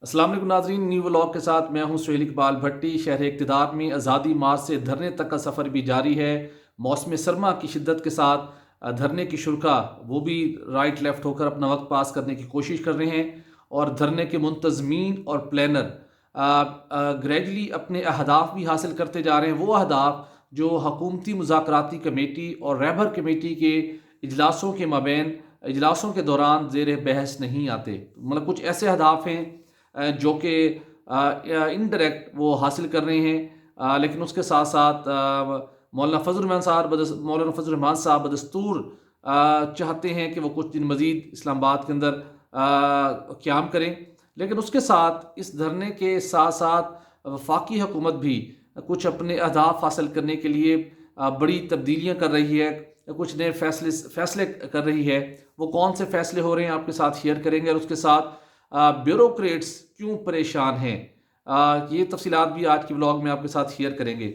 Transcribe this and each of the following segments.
السلام علیکم ناظرین، نیو ولاگ کے ساتھ میں ہوں سہیل اقبال بھٹی۔ شہر اقتدار میں آزادی مارچ سے دھرنے تک کا سفر بھی جاری ہے۔ موسم سرما کی شدت کے ساتھ دھرنے کی شرکا وہ بھی رائٹ لیفٹ ہو کر اپنا وقت پاس کرنے کی کوشش کر رہے ہیں، اور دھرنے کے منتظمین اور پلانر گریجولی اپنے اہداف بھی حاصل کرتے جا رہے ہیں، وہ اہداف جو حکومتی مذاکراتی کمیٹی اور رہبر کمیٹی کے اجلاسوں کے مابین اجلاسوں کے دوران زیر بحث نہیں آتے۔ مطلب کچھ ایسے اہداف ہیں جو کہ انڈائریکٹ وہ حاصل کر رہے ہیں، لیکن اس کے ساتھ ساتھ مولانا فضل الرحمان صاحب بدستور چاہتے ہیں کہ وہ کچھ دن مزید اسلام آباد کے اندر قیام کریں، لیکن اس کے ساتھ اس دھرنے کے ساتھ ساتھ وفاقی حکومت بھی کچھ اپنے اہداف حاصل کرنے کے لیے بڑی تبدیلیاں کر رہی ہے، کچھ نئے فیصلے کر رہی ہے۔ وہ کون سے فیصلے ہو رہے ہیں آپ کے ساتھ شیئر کریں گے، اور اس کے ساتھ بیوروکریٹس کیوں پریشان ہیں، یہ تفصیلات بھی آج کی ولاگ میں آپ کے ساتھ شیئر کریں گے۔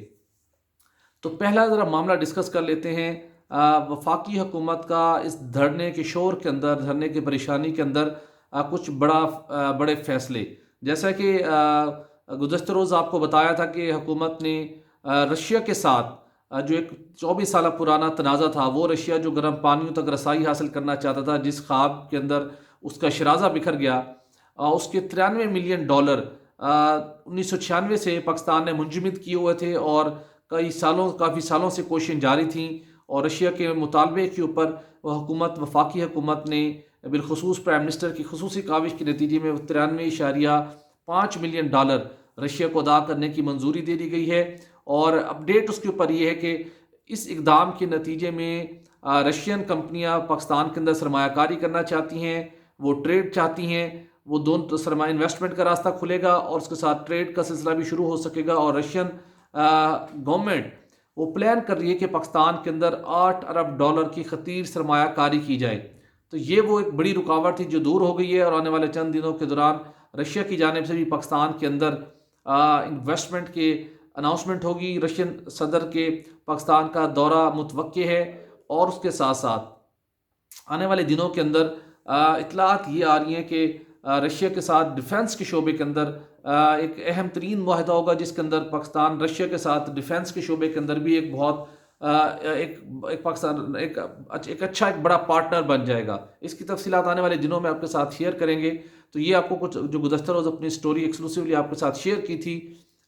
تو پہلا ذرا معاملہ ڈسکس کر لیتے ہیں وفاقی حکومت کا اس دھرنے کے شور کے اندر، دھرنے کی پریشانی کے اندر کچھ بڑے فیصلے، جیسا کہ گزشتہ روز آپ کو بتایا تھا کہ حکومت نے رشیا کے ساتھ جو ایک 24 سالہ پرانا تنازع تھا، وہ رشیا جو گرم پانیوں تک رسائی حاصل کرنا چاہتا تھا، جس خواب کے اندر اس کا شرازہ بکھر گیا، اس کے $93 ملین 1996 سے پاکستان نے منجمد کیے ہوئے تھے، اور کافی سالوں سے کوششیں جاری تھیں، اور رشیا کے مطالبے کے اوپر وفاقی حکومت نے بالخصوص پرائم منسٹر کی خصوصی کاوش کے نتیجے میں $93.5 ملین رشیا کو ادا کرنے کی منظوری دے دی گئی ہے۔ اور اپڈیٹ اس کے اوپر یہ ہے کہ اس اقدام کے نتیجے میں رشین کمپنیاں پاکستان کے اندر سرمایہ کاری کرنا چاہتی ہیں، وہ ٹریڈ چاہتی ہیں، وہ دونوں سرمایہ انویسٹمنٹ کا راستہ کھلے گا، اور اس کے ساتھ ٹریڈ کا سلسلہ بھی شروع ہو سکے گا۔ اور رشین گورنمنٹ وہ پلان کر رہی ہے کہ پاکستان کے اندر $8 ارب کی خطیر سرمایہ کاری کی جائے۔ تو یہ وہ ایک بڑی رکاوٹ تھی جو دور ہو گئی ہے، اور آنے والے چند دنوں کے دوران رشیا کی جانب سے بھی پاکستان کے اندر انویسٹمنٹ کے اناؤنسمنٹ ہوگی۔ رشین صدر کے پاکستان کا دورہ متوقع ہے، اور اس کے ساتھ ساتھ آنے والے دنوں کے اندر اطلاعات یہ آ رہی ہیں کہ رشیا کے ساتھ ڈیفنس کے شعبے کے اندر ایک اہم ترین معاہدہ ہوگا، جس کے اندر پاکستان رشیا کے ساتھ ڈیفنس کے شعبے کے اندر بھی ایک بہت پاکستان ایک بڑا پارٹنر بن جائے گا۔ اس کی تفصیلات آنے والے دنوں میں آپ کے ساتھ شیئر کریں گے۔ تو یہ آپ کو کچھ جو گزشتہ روز اپنی سٹوری ایکسکلوسیولی آپ کے ساتھ شیئر کی تھی،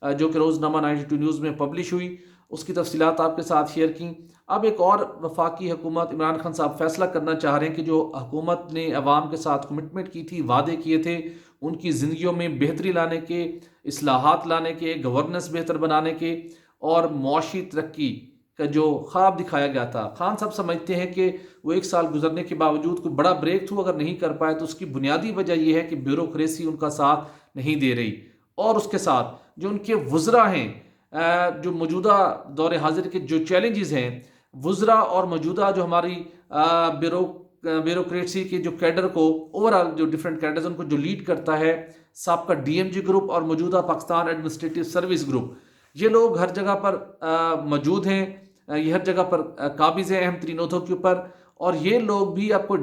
جو کہ روزنامہ 92 نیوز میں پبلش ہوئی، اس کی تفصیلات آپ کے ساتھ شیئر کی۔ اب ایک اور وفاقی حکومت، عمران خان صاحب فیصلہ کرنا چاہ رہے ہیں کہ جو حکومت نے عوام کے ساتھ کمٹمنٹ کی تھی، وعدے کیے تھے، ان کی زندگیوں میں بہتری لانے کے، اصلاحات لانے کے، گورننس بہتر بنانے کے، اور معاشی ترقی کا جو خواب دکھایا گیا تھا۔ خان صاحب سمجھتے ہیں کہ وہ 1 سال گزرنے کے باوجود کوئی بڑا بریک تھرو اگر نہیں کر پائے، تو اس کی بنیادی وجہ یہ ہے کہ بیوروکریسی ان کا ساتھ نہیں دے رہی، اور اس کے ساتھ جو ان کے وزراء ہیں، جو موجودہ دور حاضر کے جو چیلنجز ہیں، وزراء اور موجودہ جو ہماری بیوروکریسی کے جو کیڈر کو اوورال جو ڈیفرنٹ کیڈرز ان کو جو لیڈ کرتا ہے، سابقہ DMG گروپ اور موجودہ پاکستان ایڈمنسٹریٹو سروس گروپ، یہ لوگ ہر جگہ پر موجود ہیں، یہ ہر جگہ پر قابض ہیں اہم ترین عہدوں کے اوپر، اور یہ لوگ بھی آپ کو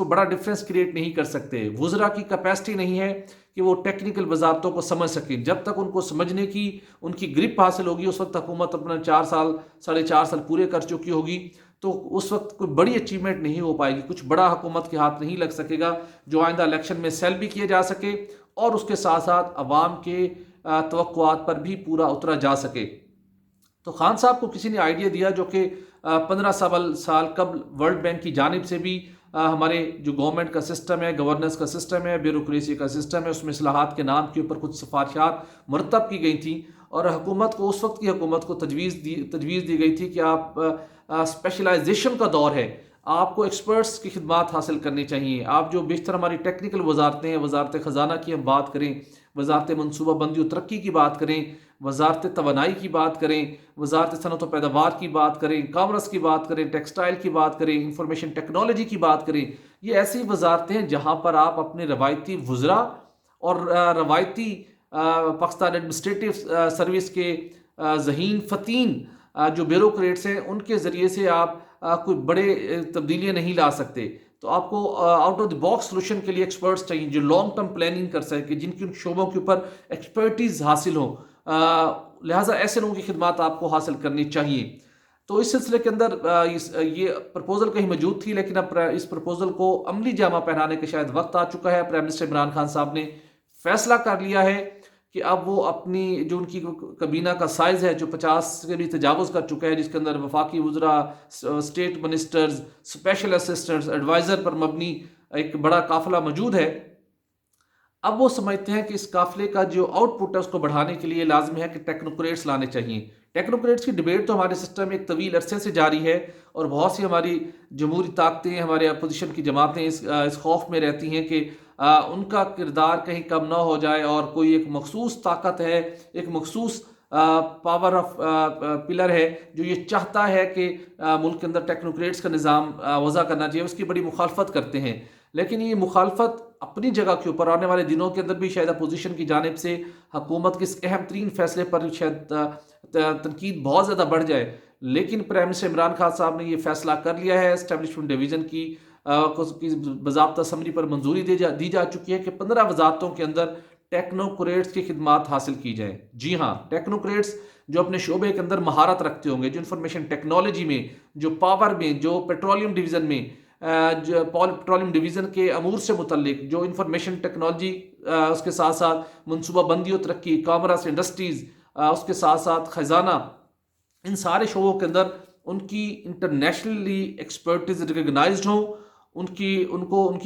بڑا ڈفرینس کریٹ نہیں کر سکتے۔ وزراء کی کیپیسٹی نہیں ہے کہ وہ ٹیکنیکل وزارتوں کو سمجھ سکیں۔ جب تک ان کو سمجھنے کی ان کی گرپ حاصل ہوگی، اس وقت حکومت اپنا 4 سال 4.5 سال پورے کر چکی ہوگی، تو اس وقت کوئی بڑی اچیومنٹ نہیں ہو پائے گی، کچھ بڑا حکومت کے ہاتھ نہیں لگ سکے گا جو آئندہ الیکشن میں سیل بھی کیے جا سکے، اور اس کے ساتھ ساتھ عوام کے توقعات پر بھی پورا اترا جا سکے۔ تو خان صاحب کو کسی نے آئیڈیا دیا، جو کہ 15 سال قبل ورلڈ بینک کی جانب سے بھی ہمارے جو گورنمنٹ کا سسٹم ہے، گورننس کا سسٹم ہے، بیوروکریسی کا سسٹم ہے، اس میں اصلاحات کے نام کے اوپر کچھ سفارشات مرتب کی گئی تھیں، اور حکومت کو، اس وقت کی حکومت کو تجویز دی گئی تھی کہ آپ اسپیشلائزیشن کا دور ہے، آپ کو ایکسپرٹس کی خدمات حاصل کرنی چاہیے۔ آپ جو بیشتر ہماری ٹیکنیکل وزارتیں ہیں، وزارت خزانہ کی ہم بات کریں، وزارت منصوبہ بندی و ترقی کی بات کریں، وزارت توانائی کی بات کریں، وزارت صنعت و پیداوار کی بات کریں، کامرس کی بات کریں، ٹیکسٹائل کی بات کریں، انفارمیشن ٹیکنالوجی کی بات کریں، یہ ایسی وزارتیں ہیں جہاں پر آپ اپنے روایتی وزراء اور روایتی پاکستان ایڈمنسٹریٹو سروس کے ذہین فتین جو بیوروکریٹس ہیں، ان کے ذریعے سے آپ کوئی بڑے تبدیلیاں نہیں لا سکتے۔ تو آپ کو out of the box solution کے لیے ایکسپرٹس چاہیے جو لانگ ٹرم پلاننگ کر سکے، جن کی ان شعبوں کے اوپر ایکسپرٹیز حاصل ہو، لہٰذا ایسے لوگوں کی خدمات آپ کو حاصل کرنی چاہیے۔ تو اس سلسلے کے اندر یہ پرپوزل کہیں موجود تھی، لیکن اب اس پرپوزل کو عملی جامہ پہنانے کا شاید وقت آ چکا ہے۔ پرائم منسٹر عمران خان صاحب نے فیصلہ کر لیا ہے کہ اب وہ اپنی جو ان کی کابینہ کا سائز ہے جو 50 کے بھی تجاوز کر چکا ہے، جس کے اندر وفاقی وزراء، state ministers, special assistants, adviser پر مبنی ایک بڑا قافلہ موجود ہے، اب وہ سمجھتے ہیں کہ اس قافلے کا جو آؤٹ پٹ ہے اس کو بڑھانے کے لیے لازمی ہے کہ ٹیکنوکریٹس لانے چاہیے۔ ٹیکنوکریٹس کی ڈیبیٹ تو ہمارے سسٹم میں ایک طویل عرصے سے جاری ہے، اور بہت سی ہماری جمہوری طاقتیں، ہمارے اپوزیشن کی جماعتیں اس خوف میں رہتی ہیں کہ ان کا کردار کہیں کم نہ ہو جائے، اور کوئی ایک مخصوص طاقت ہے، ایک مخصوص پاور آف پلر ہے جو یہ چاہتا ہے کہ ملک کے اندر ٹیکنوکریٹس کا نظام وضع کرنا چاہیے، اس کی بڑی مخالفت کرتے ہیں۔ لیکن یہ مخالفت اپنی جگہ کے اوپر آنے والے دنوں کے اندر بھی شاید اپوزیشن کی جانب سے حکومت کے اس اہم ترین فیصلے پر شاید تنقید بہت زیادہ بڑھ جائے، لیکن پرائم منسٹر عمران خان صاحب نے یہ فیصلہ کر لیا ہے۔ اسٹیبلشمنٹ ڈویژن کی باضابطہ سمری پر منظوری دی جا چکی ہے کہ 15 وزارتوں کے اندر ٹیکنوکریٹس کی خدمات حاصل کی جائیں۔ جی ہاں، ٹیکنوکریٹس جو اپنے شعبے کے اندر مہارت رکھتے ہوں گے، جو انفارمیشن ٹیکنالوجی میں، جو پاور میں، جو پیٹرولیم ڈویژن میں، جو پیٹرولیم ڈویژن کے امور سے متعلق، جو انفارمیشن ٹیکنالوجی، اس کے ساتھ ساتھ منصوبہ بندی و ترقی، کامرس، انڈسٹریز، اس کے ساتھ ساتھ خزانہ، ان سارے شعبوں کے اندر ان کی انٹرنیشنلی ایکسپرٹیز ریکگنائزڈ ہوں، ان کی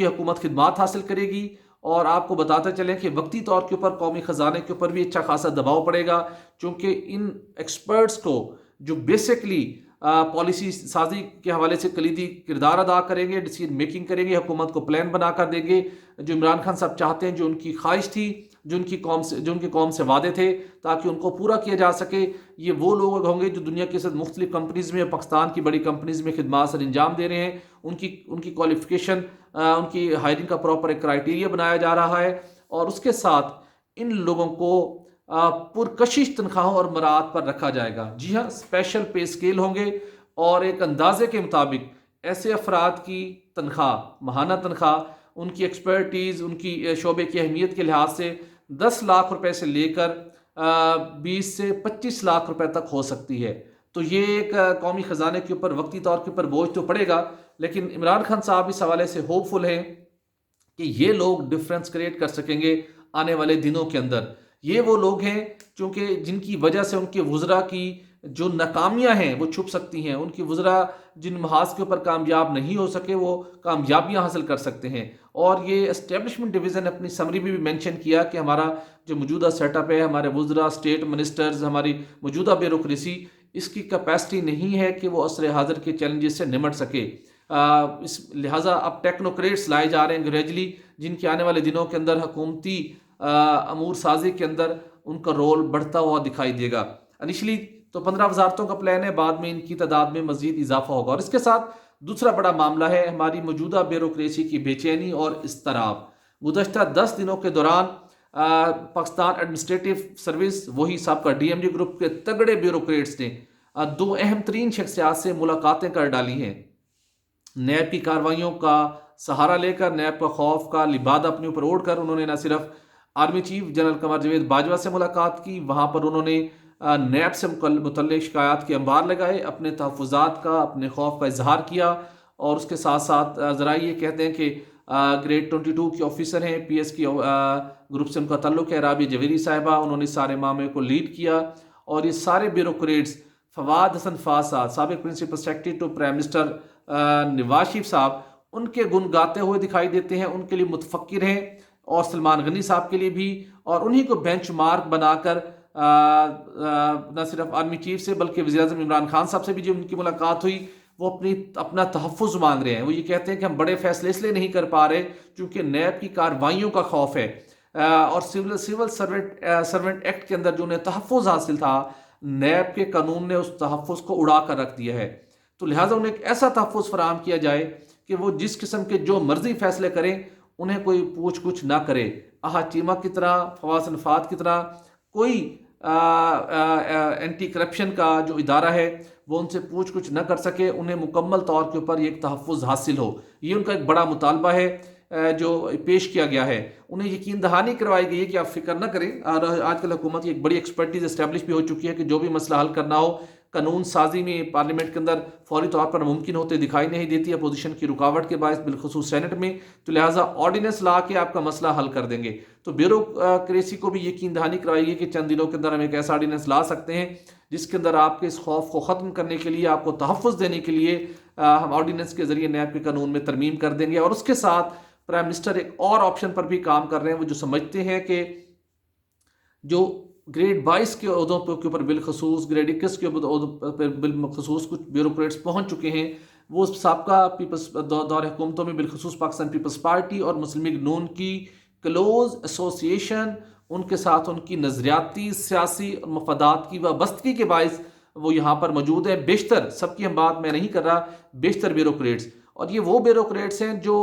حکومت خدمات حاصل کرے گی۔ اور آپ کو بتاتے چلیں کہ وقتی طور کے اوپر قومی خزانے کے اوپر بھی اچھا خاصا دباؤ پڑے گا، چونکہ ان ایکسپرٹس کو جو بیسکلی پالیسی سازی کے حوالے سے کلیدی کردار ادا کریں گے، ڈیسیژن میکنگ کریں گے، حکومت کو پلان بنا کر دیں گے، جو عمران خان صاحب چاہتے ہیں، جو ان کی خواہش تھی، جو ان کی قوم سے وعدے تھے، تاکہ ان کو پورا کیا جا سکے۔ یہ وہ لوگ ہوں گے جو دنیا کے مختلف کمپنیز میں، پاکستان کی بڑی کمپنیز میں خدمات سر انجام دے رہے ہیں، ان کی کوالیفیکیشن، ان کی ہائرنگ کا پراپر ایک کرائیٹیریا بنایا جا رہا ہے، اور اس کے ساتھ ان لوگوں کو پرکشش تنخواہوں اور مراعات پر رکھا جائے گا۔ جی ہاں، اسپیشل پے اسکیل ہوں گے، اور ایک اندازے کے مطابق ایسے افراد کی تنخواہ، ماہانہ تنخواہ، ان کی ایکسپرٹیز، ان کی شعبے کی اہمیت کے لحاظ سے 10 لاکھ روپے سے لے کر 20 سے 25 لاکھ روپے تک ہو سکتی ہے۔ تو یہ ایک قومی خزانے کے اوپر وقتی طور کے اوپر بوجھ تو پڑے گا، لیکن عمران خان صاحب اس حوالے سے ہوپ فل ہیں کہ یہ لوگ ڈفرینس کریٹ کر سکیں گے آنے والے دنوں کے اندر۔ یہ وہ لوگ ہیں چونکہ جن کی وجہ سے ان کے وزراء کی جو ناکامیاں ہیں وہ چھپ سکتی ہیں، ان کی وزراء جن محاذ کے اوپر کامیاب نہیں ہو سکے وہ کامیابیاں حاصل کر سکتے ہیں۔ اور یہ اسٹیبلشمنٹ ڈویژن اپنی سمری میں بھی مینشن کیا کہ ہمارا جو موجودہ سیٹ اپ ہے، ہمارے وزراء، اسٹیٹ منسٹرز، ہماری موجودہ بیوروکریسی، اس کی کیپیسٹی نہیں ہے کہ وہ عصر حاضر کے چیلنجز سے نمٹ سکے۔ اس لہٰذا اب ٹیکنوکریٹس لائے جا رہے ہیں گریجولی، جن کے آنے والے دنوں کے اندر حکومتی امور سازی کے اندر ان کا رول بڑھتا ہوا دکھائی دے گا۔ انیشلی تو 15 وزارتوں کا پلان ہے، بعد میں ان کی تعداد میں مزید اضافہ ہوگا۔ اور اس کے ساتھ دوسرا بڑا معاملہ ہے ہماری موجودہ بیوروکریسی کی بے چینی اور اضطراب۔ گزشتہ 10 دنوں کے دوران پاکستان ایڈمنسٹریٹو سروس، وہی سب کا ڈی ایم جی گروپ کے تگڑے بیوروکریٹس نے 2 اہم ترین شخصیات سے ملاقاتیں کر ڈالی ہیں۔ نیب کی کارروائیوں کا سہارا لے کر، نیب کا خوف کا لبادہ اپنے اوپر اوڑھ کر، انہوں نے نہ صرف army chief general Qamar Javed Bajwa سے ملاقات کی، وہاں پر انہوں نے نیب سے متعلق شکایات کے انبار لگائے، اپنے تحفظات کا، اپنے خوف کا اظہار کیا، اور اس کے ساتھ ساتھ ذرائع یہ کہتے ہیں کہ گریڈ 22 کی آفیسر ہیں، پی ایس کی گروپ سے ان کا تعلق ہے، رابعہ جویری صاحبہ، انہوں نے سارے معاملے کو لیڈ کیا۔ اور یہ سارے بیوروکریٹس، فواد حسن فاض صاحب، سابق principal secretary to prime minister Nawaz Sharif صاحب، ان کے گن گاتے ہوئے دکھائی دیتے ہیں، ان کے لیے متفکر ہیں، اور سلمان غنی صاحب کے لیے بھی، اور انہی کو بینچ مارک بنا کر نہ صرف آرمی چیف سے بلکہ وزیر اعظم عمران خان صاحب سے بھی جو ان کی ملاقات ہوئی، وہ اپنا تحفظ مانگ رہے ہیں۔ وہ یہ کہتے ہیں کہ ہم بڑے فیصلے اس لیے نہیں کر پا رہے چونکہ نیب کی کارروائیوں کا خوف ہے، اور سول سرونٹ ایکٹ کے اندر جو انہیں تحفظ حاصل تھا، نیب کے قانون نے اس تحفظ کو اڑا کر رکھ دیا ہے۔ تو لہٰذا انہیں ایک ایسا تحفظ فراہم کیا جائے کہ وہ جس قسم کے جو مرضی فیصلے کریں انہیں کوئی پوچھ گچھ نہ کرے۔ چیمہ کی طرح، فواز نفاد کی طرح کوئی اینٹی کرپشن کا جو ادارہ ہے وہ ان سے پوچھ کچھ نہ کر سکے، انہیں مکمل طور کے اوپر ایک تحفظ حاصل ہو۔ یہ ان کا ایک بڑا مطالبہ ہے جو پیش کیا گیا ہے۔ انہیں یقین دہانی کروائی گئی ہے کہ آپ فکر نہ کریں، اور آج کل حکومت کی ایک بڑی ایکسپرٹیز اسٹیبلش بھی ہو چکی ہے کہ جو بھی مسئلہ حل کرنا ہو قانون سازی میں پارلیمنٹ کے اندر فوری طور پر ممکن ہوتے دکھائی نہیں دیتی اپوزیشن کی رکاوٹ کے باعث، بالخصوص سینٹ میں، تو لہٰذا آرڈیننس لا کے آپ کا مسئلہ حل کر دیں گے۔ تو بیوروکریسی کو بھی یقین دہانی کروائی گئی کہ چند دنوں کے اندر ہم ایک ایسا آرڈیننس لا سکتے ہیں جس کے اندر آپ کے اس خوف کو ختم کرنے کے لیے، آپ کو تحفظ دینے کے لیے ہم آرڈیننس کے ذریعے نیب کے قانون میں ترمیم کر دیں گے۔ اور اس کے ساتھ پرائم منسٹر ایک اور آپشن پر بھی کام کر رہے ہیں، وہ جو سمجھتے ہیں کہ جو گریڈ 22 کے عہدوں کے اوپر بالخصوص، گریڈ 21 کے عہدوں پر بالخصوص کچھ بیوروکریٹس پہنچ چکے ہیں، وہ سابقہ پیپلز دور حکومتوں میں بالخصوص پاکستان پیپلز پارٹی اور مسلم لیگ نون کی کلوز ایسوسیشن، ان کے ساتھ ان کی نظریاتی، سیاسی اور مفادات کی وابستگی کے باعث وہ یہاں پر موجود ہیں۔ بیشتر، سب کی ہم بات میں نہیں کر رہا، بیشتر بیوروکریٹس، اور یہ وہ بیوروکریٹس ہیں جو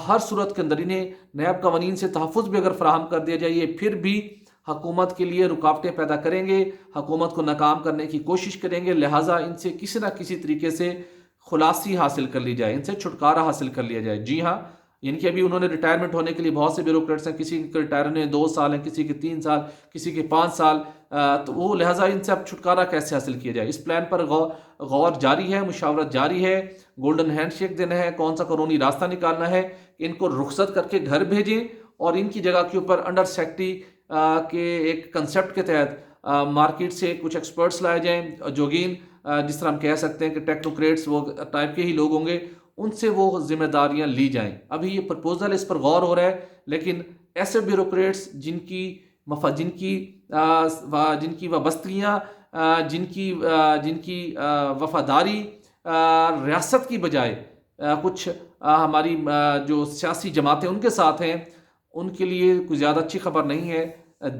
ہر صورت کے اندر انہیں نیب قوانین سے تحفظ بھی اگر فراہم کر دیا جائے، یہ پھر بھی حکومت کے لیے رکاوٹیں پیدا کریں گے، حکومت کو ناکام کرنے کی کوشش کریں گے، لہٰذا ان سے کسی نہ کسی طریقے سے خلاصی حاصل کر لی جائے، ان سے چھٹکارا حاصل کر لیا جائے۔ جی ہاں، یعنی کہ ابھی انہوں نے ریٹائرمنٹ ہونے کے لیے بہت سے بیوروکریٹس ہیں، کسی کے ریٹائر ہونے 2 سال ہیں، کسی کے 3 سال، کسی کے 5 سال، تو وہ لہٰذا ان سے اب چھٹکارا کیسے حاصل کیا جائے، اس پلان پر غور جاری ہے، مشاورت جاری ہے، گولڈن ہینڈ شیک دینا ہے، کون سا قانونی راستہ نکالنا ہے کہ ان کو رخصت کر کے گھر بھیجیں اور ان کی جگہ کے اوپر انڈر سیکٹری کے ایک کنسیپٹ کے تحت مارکیٹ سے کچھ ایکسپرٹس لائے جائیں، جوگین جس طرح ہم کہہ سکتے ہیں کہ ٹیکنوکریٹس وہ ٹائپ کے ہی لوگ ہوں گے، ان سے وہ ذمہ داریاں لی جائیں۔ ابھی یہ پرپوزل اس پر غور ہو رہا ہے، لیکن ایسے بیوروکریٹس جن کی وابستگیاں، جن کی وفاداری ریاست کی بجائے کچھ ہماری جو سیاسی جماعتیں ان کے ساتھ ہیں، ان کے لیے کوئی زیادہ اچھی خبر نہیں ہے۔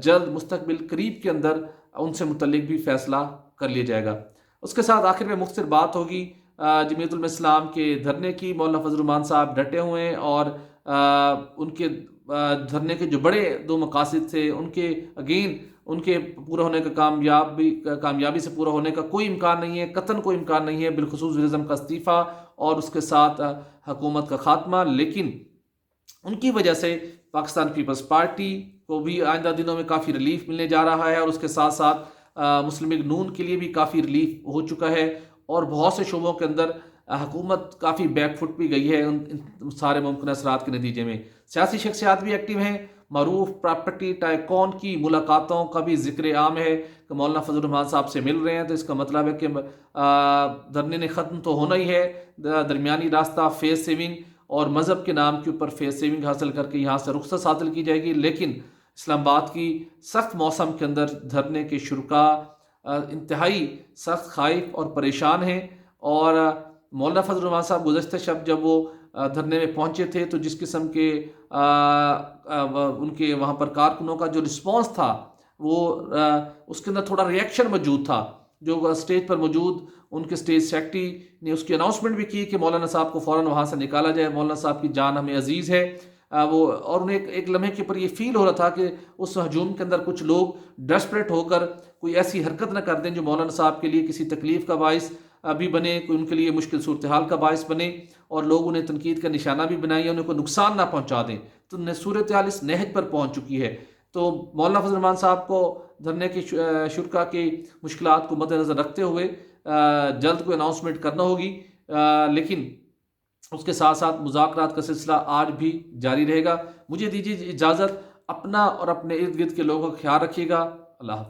جلد مستقبل قریب کے اندر ان سے متعلق بھی فیصلہ کر لیا جائے گا۔ اس کے ساتھ آخر میں مختصر بات ہوگی جمعیت علماء اسلام کے دھرنے کی۔ مولانا فضل الرحمان صاحب ڈٹے ہوئے ہیں اور ان کے دھرنے کے جو بڑے 2 مقاصد تھے، ان کے پورا ہونے کا کامیابی سے پورا ہونے کا کوئی امکان نہیں ہے، قطعاً کوئی امکان نہیں ہے، بالخصوص وزیر اعظم کا استعفیٰ اور اس کے ساتھ حکومت کا خاتمہ۔ لیکن ان کی وجہ سے پاکستان پیپلز پارٹی کو بھی آئندہ دنوں میں کافی ریلیف ملنے جا رہا ہے، اور اس کے ساتھ ساتھ مسلم لیگ نون کے لیے بھی کافی ریلیف ہو چکا ہے، اور بہت سے شعبوں کے اندر حکومت کافی بیک فٹ بھی گئی ہے ان سارے ممکنہ اثرات کے نتیجے میں۔ سیاسی شخصیات بھی ایکٹیو ہیں، معروف پراپرٹی ٹائکون کی ملاقاتوں کا بھی ذکر عام ہے کہ مولانا فضل الرحمان صاحب سے مل رہے ہیں، تو اس کا مطلب ہے کہ دھرنے نے ختم تو ہونا ہی ہے، درمیانی راستہ فیس سیونگ اور مذہب کے نام کے اوپر فیس سیونگ حاصل کر کے یہاں سے رخصت حاصل کی جائے گی۔ لیکن اسلام آباد کی سخت موسم کے اندر دھرنے کے شرکاء انتہائی سخت خائف اور پریشان ہیں، اور مولانا فضل الرحمان صاحب گزشتہ شب جب وہ دھرنے میں پہنچے تھے تو جس قسم کے ان کے وہاں پر کارکنوں کا جو رسپانس تھا، وہ اس کے اندر تھوڑا ریئیکشن موجود تھا۔ جو اسٹیج پر موجود ان کے اسٹیج سیکرٹری نے اس کی اناؤنسمنٹ بھی کی کہ مولانا صاحب کو فوراً وہاں سے نکالا جائے، مولانا صاحب کی جان ہمیں عزیز ہے۔ اور انہیں ایک لمحے کے اوپر یہ فیل ہو رہا تھا کہ اس ہجوم کے اندر کچھ لوگ ڈیسپریٹ ہو کر کوئی ایسی حرکت نہ کر دیں جو مولانا صاحب کے لیے کسی تکلیف کا باعث بھی بنے، کوئی ان کے لیے مشکل صورتحال کا باعث بنے، اور لوگ انہیں تنقید کا نشانہ بھی بنائیں، انہیں کوئی نقصان نہ پہنچا دیں۔ تو صورتحال اس نہج پر پہنچ چکی ہے۔ تو مولانا فضل الرحمان صاحب کو دھرنے کے شرکاء کی مشکلات کو مد نظر رکھتے ہوئے جلد کوئی اناؤنسمنٹ کرنا ہوگی، لیکن اس کے ساتھ ساتھ مذاکرات کا سلسلہ آج بھی جاری رہے گا۔ مجھے دیجیے اجازت، اپنا اور اپنے ارد گرد کے لوگوں کا خیال رکھیے گا۔ اللہ حافظ۔